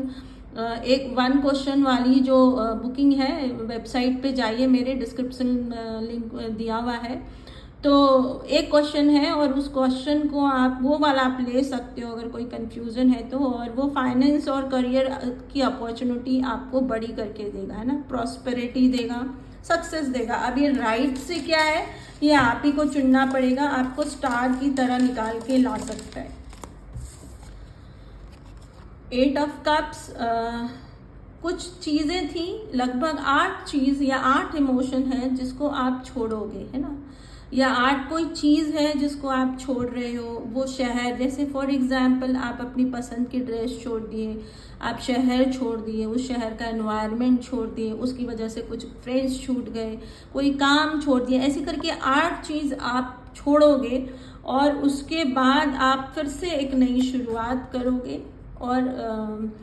एक 1 क्वेश्चन वाली जो बुकिंग है, वेबसाइट पे जाइए, मेरे डिस्क्रिप्शन लिंक दिया हुआ है, तो एक क्वेश्चन है और उस क्वेश्चन को आप वो वाला आप ले सकते हो अगर कोई कंफ्यूजन है तो, और वो फाइनेंस और करियर की अपॉर्चुनिटी आपको बड़ी करके देगा, है ना, प्रॉस्पेरिटी देगा, सक्सेस देगा। अब ये राइट से क्या है ये आप ही को चुनना पड़ेगा, आपको स्टार की तरह निकाल के ला सकता है। 8 ऑफ कप्स, कुछ चीज़ें थी, लगभग 8 चीज़ या 8 इमोशन है जिसको आप छोड़ोगे, है ना, या 8 कोई चीज़ है जिसको आप छोड़ रहे हो। वो शहर, जैसे फॉर एग्जांपल आप अपनी पसंद की ड्रेस छोड़ दिए, आप शहर छोड़ दिए, उस शहर का एनवायरनमेंट छोड़ दिए, उसकी वजह से कुछ फ्रेंड्स छूट गए, कोई काम छोड़ दिया, ऐसे करके 8 चीज़ आप छोड़ोगे और उसके बाद आप फिर से एक नई शुरुआत करोगे और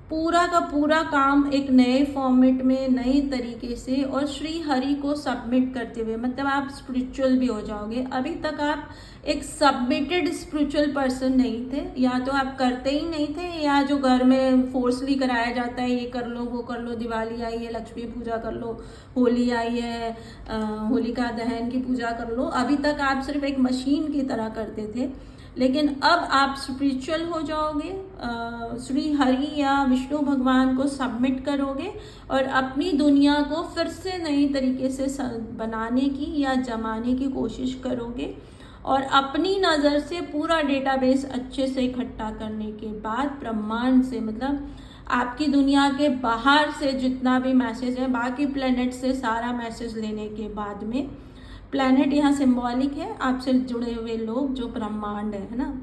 पूरा का पूरा काम एक नए फॉर्मेट में, नई तरीके से और श्री हरि को सबमिट करते हुए, मतलब आप स्पिरिचुअल भी हो जाओगे। अभी तक आप एक सबमिटेड स्पिरिचुअल पर्सन नहीं थे, या तो आप करते ही नहीं थे, या जो घर में फोर्सली कराया जाता है, ये कर लो वो कर लो, दिवाली आई है लक्ष्मी पूजा कर लो, होली आई है होलिका दहन की पूजा कर लो। अभी तक आप सिर्फ एक मशीन की तरह करते थे, लेकिन अब आप स्पिरिचुअल हो जाओगे, श्री हरि या विष्णु भगवान को सबमिट करोगे और अपनी दुनिया को फिर से नई तरीके से बनाने की या जमाने की कोशिश करोगे और अपनी नज़र से पूरा डेटाबेस अच्छे से इकट्ठा करने के बाद ब्रह्मांड से, मतलब आपकी दुनिया के बाहर से जितना भी मैसेज है, बाकी प्लेनेट से सारा मैसेज लेने के बाद में, प्लैनेट यहाँ सिंबॉलिक है, आपसे जुड़े हुए लोग जो ब्रह्मांड है ना।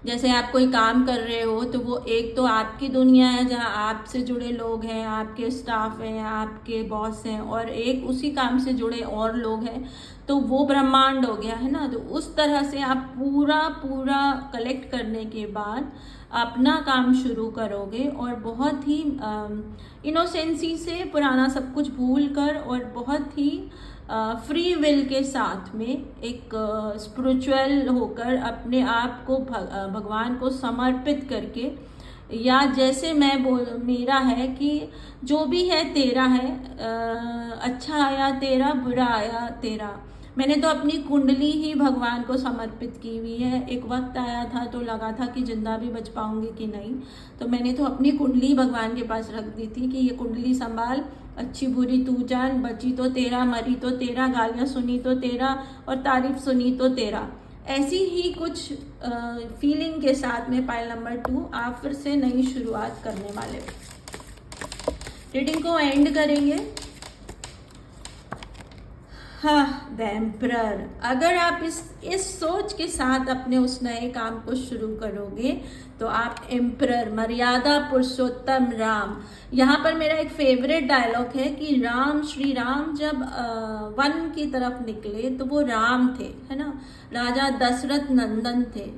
जैसे आप कोई काम कर रहे हो तो वो एक तो आपकी दुनिया है जहाँ आपसे जुड़े लोग हैं, आपके स्टाफ हैं, आपके बॉस हैं, और एक उसी काम से जुड़े और लोग हैं, तो वो ब्रह्मांड हो गया, है ना। तो उस तरह से आप पूरा पूरा कलेक्ट करने के बाद अपना काम शुरू करोगे और बहुत ही इनोसेंसी से पुराना सब कुछ भूल कर और बहुत ही फ्री विल के साथ में एक स्पिरिचुअल होकर अपने आप को भगवान को समर्पित करके, या जैसे मेरा है कि जो भी है तेरा है, अच्छा आया तेरा, बुरा आया तेरा। मैंने तो अपनी कुंडली ही भगवान को समर्पित की हुई है। एक वक्त आया था तो लगा था कि जिंदा भी बच पाऊंगी कि नहीं, तो मैंने तो अपनी कुंडली भगवान के पास रख दी थी कि ये कुंडली संभाल, अच्छी बुरी तू जान, बची तो तेरा, मरी तो तेरा, गालियाँ सुनी तो तेरा और तारीफ सुनी तो तेरा। ऐसी ही कुछ फीलिंग के साथ में पाइल नंबर 2 आप फिर से नई शुरुआत करने वाले हो। रीडिंग को एंड करेंगे। हाँ, द एम्परर। अगर आप इस सोच के साथ अपने उस नए काम को शुरू करोगे तो आप एम्परर, मर्यादा पुरुषोत्तम राम। यहाँ पर मेरा एक फेवरेट डायलॉग है कि राम, श्री राम जब वन की तरफ निकले तो वो राम थे, है ना, राजा दशरथ नंदन थे,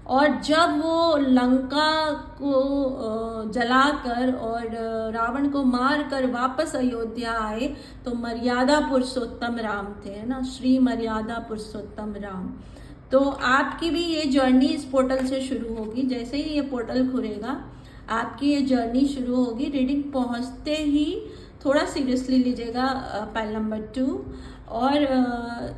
और जब वो लंका को जलाकर और रावण को मार कर वापस अयोध्या आए तो मर्यादा पुरुषोत्तम राम थे, है ना, श्री मर्यादा पुरुषोत्तम राम। तो आपकी भी ये जर्नी इस पोर्टल से शुरू होगी। जैसे ही ये पोर्टल खुलेगा आपकी ये जर्नी शुरू होगी। रीडिंग पहुंचते ही थोड़ा सीरियसली लीजिएगा पाइल नंबर 2, और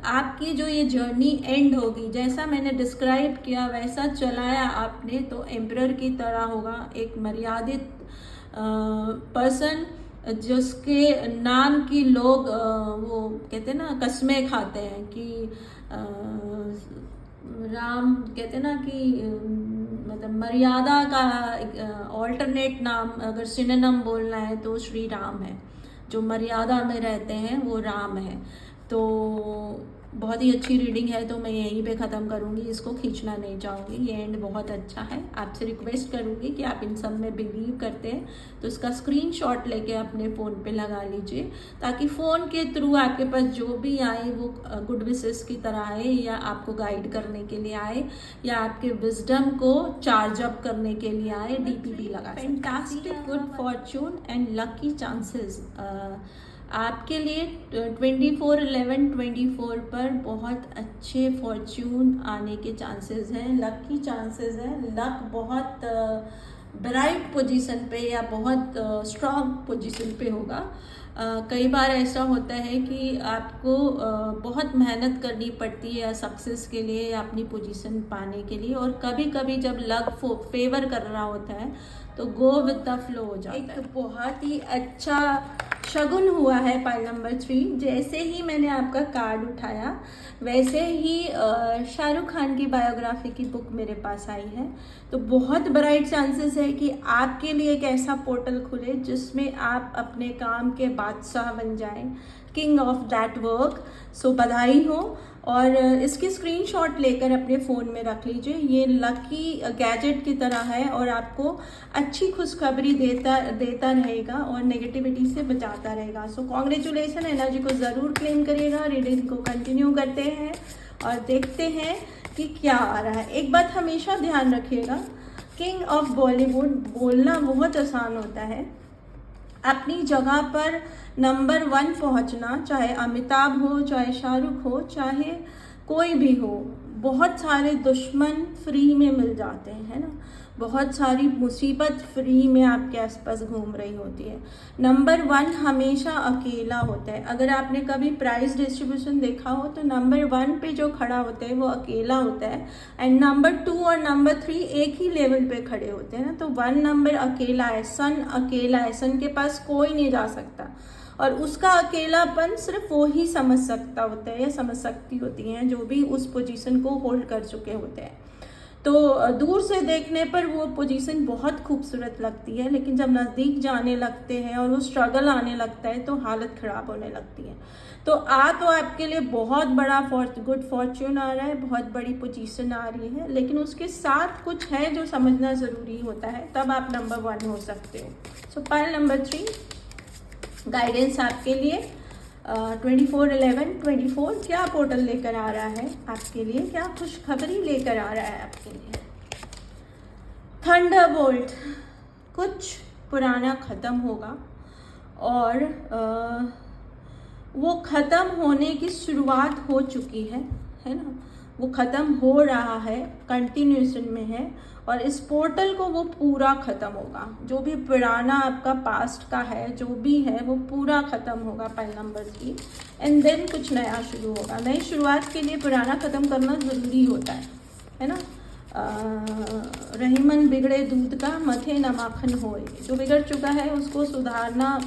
आपकी जो ये जर्नी एंड होगी, जैसा मैंने डिस्क्राइब किया वैसा चलाया आपने तो एम्परर की तरह होगा। एक मर्यादित पर्सन जिसके नाम की लोग वो कहते हैं ना, कस्में खाते हैं कि राम कहते हैं ना कि मतलब मर्यादा का ऑल्टरनेट नाम अगर सिनोनिम बोलना है तो श्री राम है। जो मर्यादा में रहते हैं वो राम है। तो बहुत ही अच्छी रीडिंग है, तो मैं यहीं पे ख़त्म करूँगी, इसको खींचना नहीं चाहूँगी। ये एंड बहुत अच्छा है। आपसे रिक्वेस्ट करूँगी कि आप इन सब में बिलीव करते हैं तो इसका स्क्रीनशॉट लेके अपने फ़ोन पे लगा लीजिए, ताकि फ़ोन के थ्रू आपके पास जो भी आए वो गुड विशेस की तरह आए, या आपको गाइड करने के लिए आए, या आपके विजडम को चार्ज अप करने के लिए आए। डीपीपी लगा। Fantastic good Fortune and lucky chances आपके लिए 24/11/24 पर बहुत अच्छे फॉर्च्यून आने के चांसेस हैं, लकी चांसेस हैं। लक बहुत ब्राइट पोजीशन पे या बहुत स्ट्रॉन्ग पोजीशन पे होगा। कई बार ऐसा होता है कि आपको बहुत मेहनत करनी पड़ती है सक्सेस के लिए या अपनी पोजीशन पाने के लिए, और कभी कभी जब लक फेवर कर रहा होता है तो गो विद द फ्लो हो जाता है। एक बहुत ही अच्छा शगुन हुआ है पाइल नंबर 3। जैसे ही मैंने आपका कार्ड उठाया वैसे ही शाहरुख खान की बायोग्राफी की बुक मेरे पास आई है। तो बहुत ब्राइट चांसेस है कि आपके लिए एक ऐसा पोर्टल खुले जिसमें आप अपने काम के बादशाह बन जाएं, किंग ऑफ दैट वर्क। सो बधाई हो। और इसकी स्क्रीनशॉट लेकर अपने फ़ोन में रख लीजिए। ये लकी गैजेट की तरह है और आपको अच्छी खुशखबरी देता रहेगा और नेगेटिविटी से बचाता रहेगा। सो कॉन्ग्रेचुलेसन, एनर्जी को ज़रूर क्लेम करिएगा। रीडिंग को कंटिन्यू करते हैं और देखते हैं कि क्या आ रहा है। एक बात हमेशा ध्यान रखिएगा, किंग ऑफ बॉलीवुड बोलना बहुत आसान होता है, अपनी जगह पर नंबर 1 पहुंचना, चाहे अमिताभ हो, चाहे शाहरुख हो, चाहे कोई भी हो, बहुत सारे दुश्मन फ्री में मिल जाते हैं, है ना। बहुत सारी मुसीबत फ्री में आपके आसपास घूम रही होती है। नंबर 1 हमेशा अकेला होता है। अगर आपने कभी प्राइस डिस्ट्रीब्यूशन देखा हो तो नंबर 1 पे जो खड़ा होता है वो अकेला होता है एंड नंबर 2 और नंबर 3 एक ही लेवल पे खड़े होते हैं ना। तो 1 नंबर अकेला है, सन अकेला है, सन के पास कोई नहीं जा सकता और उसका अकेलापन सिर्फ वो ही समझ सकता होता है या समझ सकती होती हैं जो भी उस पोजीशन को होल्ड कर चुके होते हैं। तो दूर से देखने पर वो पोजीशन बहुत खूबसूरत लगती है, लेकिन जब नज़दीक जाने लगते हैं और वो स्ट्रगल आने लगता है तो हालत ख़राब होने लगती है। तो आपके लिए बहुत बड़ा गुड फॉर्च्यून आ रहा है, बहुत बड़ी पोजीशन आ रही है, लेकिन उसके साथ कुछ है जो समझना ज़रूरी होता है, तब आप नंबर 1 हो सकते हो। सो पाइल नंबर 3 गाइडेंस आपके लिए 24/11/24 क्या पोर्टल लेकर आ रहा है आपके लिए, क्या खुशखबरी लेकर आ रहा है आपके लिए। थंडरबोल्ट, कुछ पुराना ख़त्म होगा और वो ख़त्म होने की शुरुआत हो चुकी है ना। वो ख़त्म हो रहा है, कंटिन्यूएशन में है और इस पोर्टल को वो पूरा ख़त्म होगा। जो भी पुराना आपका पास्ट का है, जो भी है, वो पूरा ख़त्म होगा पाइल नंबर 3 एंड देन कुछ नया शुरू होगा। नई शुरुआत के लिए पुराना ख़त्म करना ज़रूरी होता है ना। रहीमन बिगड़े दूध का मथे न माखन होए। जो बिगड़ चुका है उसको सुधारना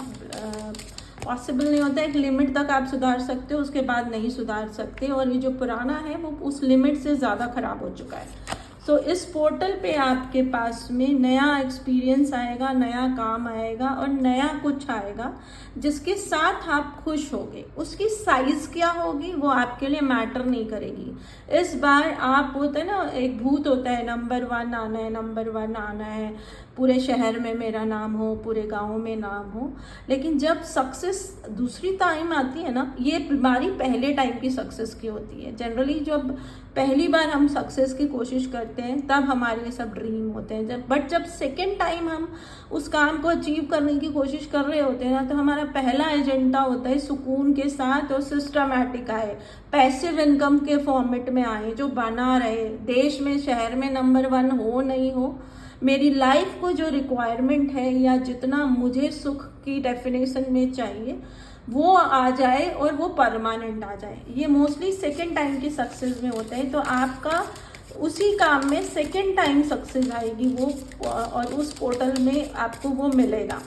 पॉसिबल नहीं होता। एक लिमिट तक आप सुधार सकते हो, उसके बाद नहीं सुधार सकते और ये जो पुराना है वो उस लिमिट से ज़्यादा ख़राब हो चुका है। सो इस पोर्टल पे आपके पास में नया एक्सपीरियंस आएगा, नया काम आएगा और नया कुछ आएगा जिसके साथ आप खुश होगे। उसकी साइज़ क्या होगी वो आपके लिए मैटर नहीं करेगी। इस बार आप होता है ना, एक भूत होता है, नंबर 1 आना है, नंबर 1 आना है, पूरे शहर में मेरा नाम हो, पूरे गांव में नाम हो। लेकिन जब सक्सेस दूसरी टाइम आती है ना, ये बीमारी पहले टाइम की सक्सेस की होती है। जनरली जब पहली बार हम सक्सेस की कोशिश करते हैं तब हमारे ये सब ड्रीम होते हैं। जब सेकेंड टाइम हम उस काम को अचीव करने की कोशिश कर रहे होते हैं ना, तो हमारा पहला एजेंडा होता है सुकून के साथ और सिस्टमैटिक आए, पैसिव इनकम के फॉर्मेट में आए, जो बना रहे, देश में शहर में नंबर 1 हो नहीं हो, मेरी लाइफ को जो रिक्वायरमेंट है या जितना मुझे सुख की डेफिनेशन में चाहिए वो आ जाए और वो परमानेंट आ जाए। ये मोस्टली सेकेंड टाइम की सक्सेस में होता है। तो आपका उसी काम में सेकेंड टाइम सक्सेस आएगी वो, और उस पोर्टल में आपको वो मिलेगा।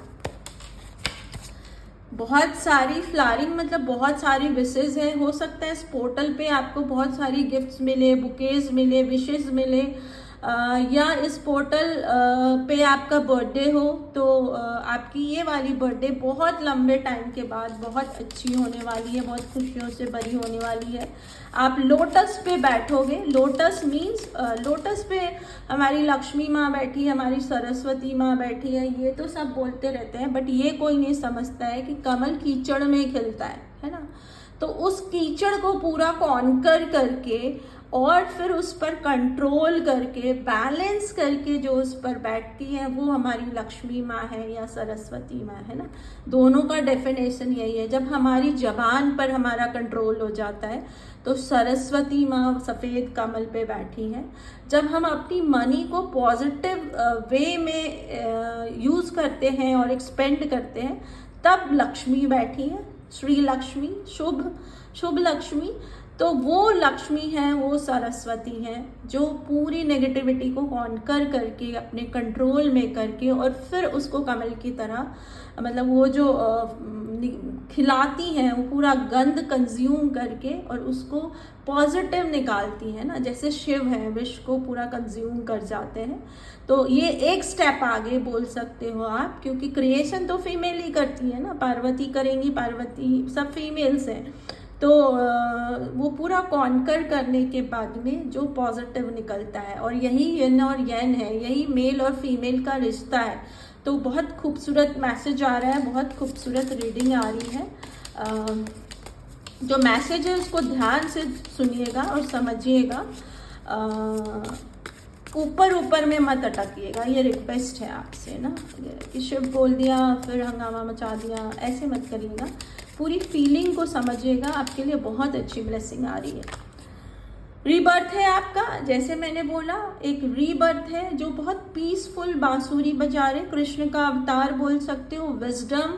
बहुत सारी फ्लारिंग, मतलब बहुत सारी विशेज़ है। हो सकता है इस पोर्टल पे आपको बहुत सारी गिफ्ट्स मिले, बुकेज मिले, विशेज़ मिले, या इस पोर्टल पे आपका बर्थडे हो तो आपकी ये वाली बर्थडे बहुत लंबे टाइम के बाद बहुत अच्छी होने वाली है, बहुत खुशियों से भरी होने वाली है। आप लोटस पे बैठोगे। लोटस मीन्स लोटस पे हमारी लक्ष्मी माँ बैठी है, हमारी सरस्वती माँ बैठी है, ये तो सब बोलते रहते हैं, बट ये कोई नहीं समझता है कि कमल कीचड़ में खिलता है ना। तो उस कीचड़ को पूरा कॉन्कर करके और फिर उस पर कंट्रोल करके, बैलेंस करके जो उस पर बैठती है वो हमारी लक्ष्मी माँ है या सरस्वती माँ है ना। दोनों का डेफिनेशन यही है। जब हमारी जबान पर हमारा कंट्रोल हो जाता है तो सरस्वती माँ सफ़ेद कमल पे बैठी हैं। जब हम अपनी मनी को पॉजिटिव वे में यूज़ करते हैं और एक्सपेंड करते हैं तब लक्ष्मी बैठी है, श्री लक्ष्मी, शुभ लक्ष्मी। तो वो लक्ष्मी है, वो सरस्वती है जो पूरी नेगेटिविटी को कॉन्कर करके अपने कंट्रोल में करके और फिर उसको कमल की तरह मतलब वो जो खिलाती हैं, वो पूरा गंध कंज्यूम करके और उसको पॉजिटिव निकालती है ना, जैसे शिव है विष को पूरा कंज्यूम कर जाते हैं। तो ये एक स्टेप आगे बोल सकते हो आप, क्योंकि क्रिएशन तो फीमेल ही करती है ना, पार्वती करेंगी, पार्वती सब फीमेल्स हैं। तो वो पूरा कॉन्कर करने के बाद में जो पॉजिटिव निकलता है, और यही यिन और यन है, यही मेल और फीमेल का रिश्ता है। तो बहुत खूबसूरत मैसेज आ रहा है, बहुत खूबसूरत रीडिंग आ रही है। जो मैसेज है उसको ध्यान से सुनिएगा और समझिएगा, ऊपर ऊपर में मत अटकिएगा, ये रिक्वेस्ट है आपसे ना, कि शिव बोल दिया फिर हंगामा मचा दिया, ऐसे मत करिएगा। पूरी फीलिंग को समझिएगा, आपके लिए बहुत अच्छी ब्लेसिंग आ रही है। रीबर्थ है आपका, जैसे मैंने बोला एक रीबर्थ है जो बहुत पीसफुल बांसुरी बजा रहे, कृष्ण का अवतार बोल सकते हो, विजडम,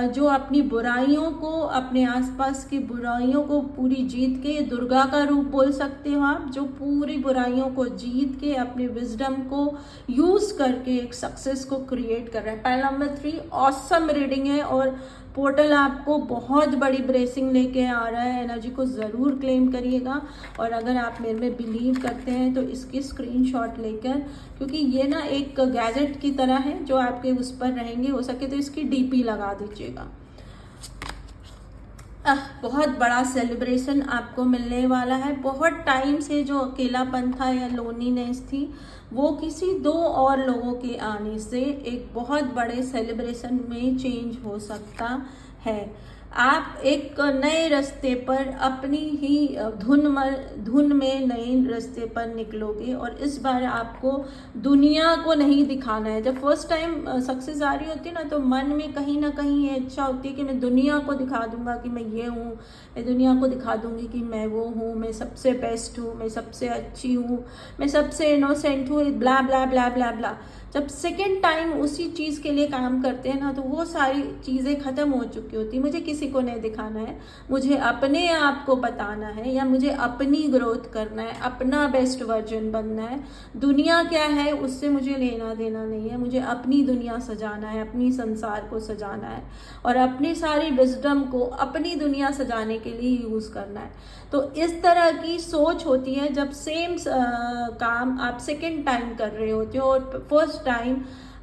जो अपनी बुराइयों को, अपने आसपास की बुराइयों को पूरी जीत के, दुर्गा का रूप बोल सकते हो आप, जो पूरी बुराइयों को जीत के अपने विजडम को यूज करके एक सक्सेस को क्रिएट कर रहा है। पैल नंबर 3 ऑसम रीडिंग है और पोर्टल आपको बहुत बड़ी ब्लेसिंग लेके आ रहा है। एनर्जी को ज़रूर क्लेम करिएगा, और अगर आप मेरे में बिलीव करते हैं तो इसकी स्क्रीनशॉट लेकर, क्योंकि ये ना एक गैजेट की तरह है जो आपके उस पर रहेंगे, हो सके तो इसकी डीपी लगा दीजिएगा। बहुत बड़ा सेलिब्रेशन आपको मिलने वाला है। बहुत टाइम से जो अकेलापन था या लोनीनेस थी, वो किसी 2 और लोगों के आने से एक बहुत बड़े सेलिब्रेशन में चेंज हो सकता है। आप एक नए रास्ते पर अपनी ही धुन में नए रास्ते पर निकलोगे, और इस बार आपको दुनिया को नहीं दिखाना है। जब फर्स्ट टाइम सक्सेस आ रही होती है ना, तो मन में कहीं ना कहीं ये इच्छा होती है कि मैं दुनिया को दिखा दूंगा कि मैं ये हूँ, मैं दुनिया को दिखा दूंगी कि मैं वो हूँ, मैं सबसे बेस्ट हूँ, मैं सबसे अच्छी हूँ, मैं सबसे इनोसेंट हूँ, ब्ला ब्ला ब्ला ब्ला ब्ला। जब सेकेंड टाइम उसी चीज़ के लिए काम करते हैं ना, तो वो सारी चीज़ें ख़त्म हो चुकी होती। मुझे किसी को नहीं दिखाना है, मुझे अपने आप को बताना है, या मुझे अपनी ग्रोथ करना है, अपना बेस्ट वर्जन बनना है। दुनिया क्या है उससे मुझे लेना देना नहीं है, मुझे अपनी दुनिया सजाना है, अपनी संसार को सजाना है, और अपनी सारी विजडम को अपनी दुनिया सजाने के लिए यूज़ करना है। तो इस तरह की सोच होती है जब सेम काम आप सेकेंड टाइम कर रहे होते हो, और फर्स्ट टाइम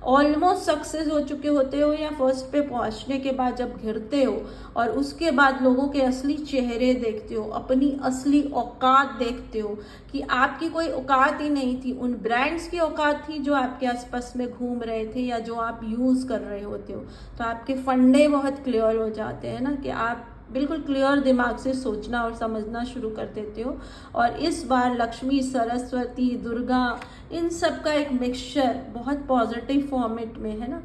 ऑलमोस्ट सक्सेस हो चुके होते हो, या फर्स्ट पे पहुंचने के बाद जब घिरते हो और उसके बाद लोगों के असली चेहरे देखते हो, अपनी असली औकात देखते हो कि आपकी कोई औकात ही नहीं थी, उन ब्रांड्स की औकात थी जो आपके आसपास में घूम रहे थे या जो आप यूज़ कर रहे होते हो। तो आपके फंडे बहुत क्लियर हो जाते हैं ना, कि आप बिल्कुल क्लियर दिमाग से सोचना और समझना शुरू कर देते हो। और इस बार लक्ष्मी, सरस्वती, दुर्गा, इन सब का एक मिक्सचर बहुत पॉजिटिव फॉर्मेट में है ना,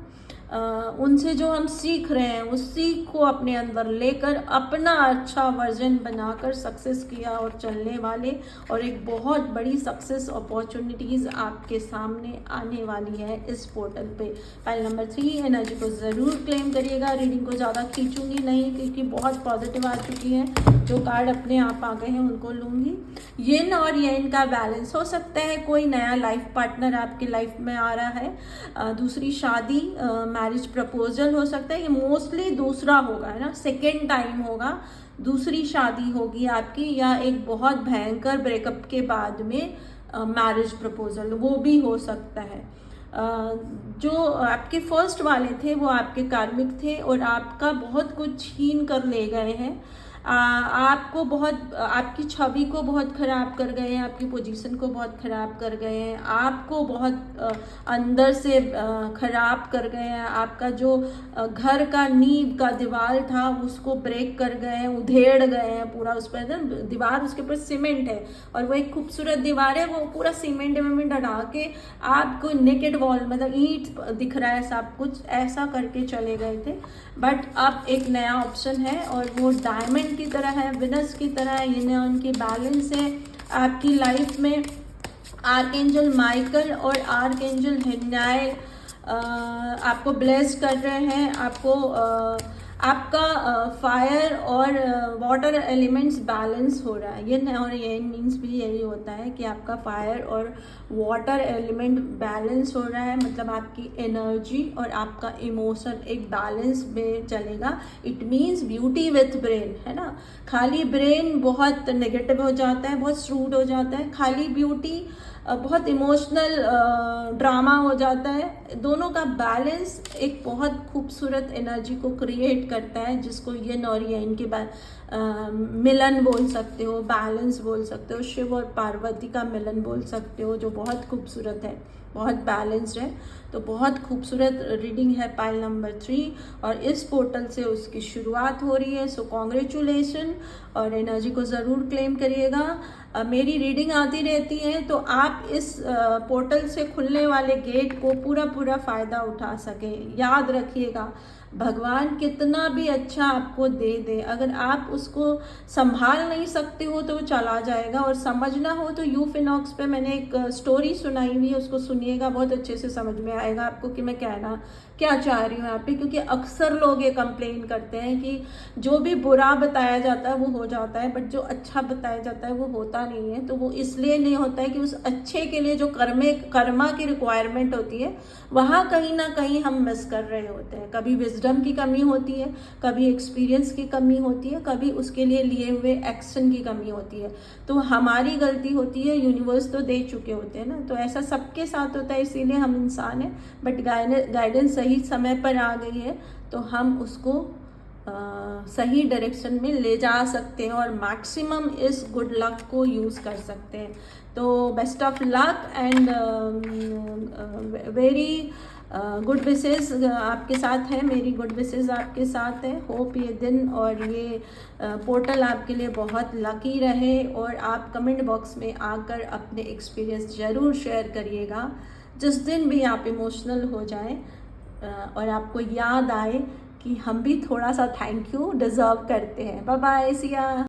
उनसे जो हम सीख रहे हैं उस सीख को अपने अंदर लेकर अपना अच्छा वर्जन बनाकर सक्सेस किया और चलने वाले, और एक बहुत बड़ी सक्सेस अपॉर्चुनिटीज़ आपके सामने आने वाली है इस पोर्टल पे। फाइल नंबर 3 एनर्जी को ज़रूर क्लेम करिएगा। रीडिंग को ज़्यादा खींचूंगी नहीं क्योंकि बहुत पॉजिटिव आ चुकी है, जो कार्ड अपने आप आ गए हैं उनको लूँगी। येन और येन का बैलेंस हो सकता है, कोई नया लाइफ पार्टनर आपकी लाइफ में आ रहा है, दूसरी शादी, मैरिज प्रपोजल हो सकता है, ये मोस्टली दूसरा होगा है ना, सेकेंड टाइम होगा, दूसरी शादी होगी आपकी, या एक बहुत भयंकर ब्रेकअप के बाद में मैरिज प्रपोजल, वो भी हो सकता है। जो आपके फर्स्ट वाले थे वो आपके कार्मिक थे और आपका बहुत कुछ छीन कर ले गए हैं, आपको बहुत, आपकी छवि को बहुत ख़राब कर गए हैं, आपकी पोजीशन को बहुत ख़राब कर गए हैं, आपको बहुत अंदर से ख़राब कर गए हैं, आपका जो घर का नींव का दीवार था उसको ब्रेक कर गए हैं, उधेड़ गए हैं पूरा। उस पर दीवार, उसके ऊपर सीमेंट है और वो एक खूबसूरत दीवार है, वो पूरा सीमेंट में डला के आपको नेकेड वॉल, मतलब ईंट दिख रहा है सब कुछ, ऐसा करके चले गए थे। बट अब एक नया ऑप्शन है और वो डायमंड की तरह है, विनस की तरह है, ये उनकी बैलेंस है आपकी लाइफ में। आर्कएंजल माइकल और आर्कएंजल हिन्नाइल आपको ब्लेस कर रहे हैं, आपको आपका फायर और वाटर एलिमेंट्स बैलेंस हो रहा है। ये और ये मीन्स भी यही होता है कि आपका फायर और वाटर एलिमेंट बैलेंस हो रहा है, मतलब आपकी एनर्जी और आपका इमोशन एक बैलेंस में चलेगा। It means beauty with brain, है ना। खाली ब्रेन बहुत नेगेटिव हो जाता है, बहुत स्रूड हो जाता है। खाली ब्यूटी बहुत इमोशनल ड्रामा हो जाता है। दोनों का बैलेंस एक बहुत खूबसूरत एनर्जी को क्रिएट करता है, जिसको यिन और यांग के मिलन बोल सकते हो, बैलेंस बोल सकते हो, शिव और पार्वती का मिलन बोल सकते हो, जो बहुत खूबसूरत है, बहुत बैलेंस्ड है। तो बहुत खूबसूरत रीडिंग है पाइल नंबर 3 और इस पोर्टल से उसकी शुरुआत हो रही है। सो कॉन्ग्रेचुलेशन, और एनर्जी को ज़रूर क्लेम करिएगा। मेरी रीडिंग आती रहती है, तो आप इस पोर्टल से खुलने वाले गेट को पूरा फ़ायदा उठा सकें। याद रखिएगा, भगवान कितना भी अच्छा आपको दे दे, अगर आप उसको संभाल नहीं सकते हो तो वो चला जाएगा। और समझना हो तो यूफिनॉक्स पे मैंने एक स्टोरी सुनाई हुई है, उसको सुनिएगा, बहुत अच्छे से समझ में आएगा आपको कि मैं कहना क्या चाह रही हूँ यहाँ पे। क्योंकि अक्सर लोग ये कंप्लेन करते हैं कि जो भी बुरा बताया जाता है वो हो जाता है, बट जो अच्छा बताया जाता है वो होता नहीं है। तो वो इसलिए नहीं होता है कि उस अच्छे के लिए जो कर्मा की रिक्वायरमेंट होती है वहाँ कहीं ना कहीं हम मिस कर रहे होते हैं। कभी विजडम की कमी होती है, कभी एक्सपीरियंस की कमी होती है, कभी उसके लिए हुए एक्शन की कमी होती है। तो हमारी गलती होती है, यूनिवर्स तो दे चुके होते हैं ना। तो ऐसा सबके साथ होता है, इसीलिए हम इंसान हैं। बट गाइडेंस सही समय पर आ गई है, तो हम उसको सही डायरेक्शन में ले जा सकते हैं और मैक्सिमम इस गुड लक को यूज़ कर सकते हैं। तो best of luck and very good wishes आपके साथ है, मेरी गुड विशेस आपके साथ है। होप ये दिन और ये पोर्टल आपके लिए बहुत लकी रहे, और आप कमेंट बॉक्स में आकर अपने एक्सपीरियंस ज़रूर शेयर करिएगा। जिस दिन भी आप इमोशनल हो जाएं और आपको याद आए कि हम भी थोड़ा सा थैंक यू डिज़र्व करते हैं। Bye bye, Siya.